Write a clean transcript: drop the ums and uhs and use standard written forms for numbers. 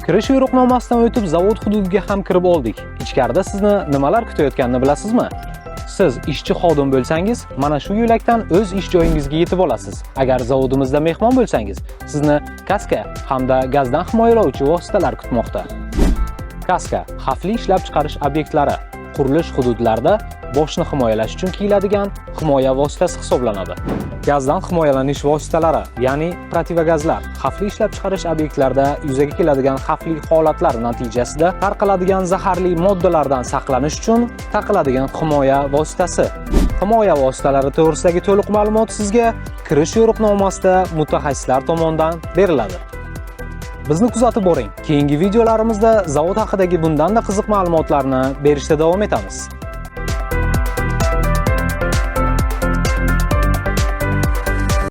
Kirish yo'riqnomasidan o'tib zavod hududiga ham kirib oldik. Ichkarida sizni nimalar kutayotganini bilasizmi? Siz ishchi xodim bo'lsangiz, mana shu yo'lakdan o'z ish joyingizga yetib olasiz. Agar zavodimizda mehmon bo'lsangiz, sizni kaska hamda gazdan himoyalovchi vositalar kutmoqda. Kaska xavfli ishlab chiqarish obyektlari, qurilish hududlarida boshni himoyalash uchun kiyiladigan himoya vositasi hisoblanadi. Gazdan himoyalanish vositalari, ya'ni protivagazlar, xavfli ishlab chiqarish obyektlarida yuzaga keladigan xavfli holatlar natijasida tarqaladigan zaharli moddalardan saqlanish uchun taqiladigan himoya vositasi. Himoya vositalari to'g'risidagi to'liq ma'lumot sizga kirish yo'riqnomasida mutaxassislar tomonidan beriladi. Bizni kuzatib boring. Keyingi videolarimizda zavod haqidagi bundan-da qiziq ma'lumotlarni berishda davom etamiz.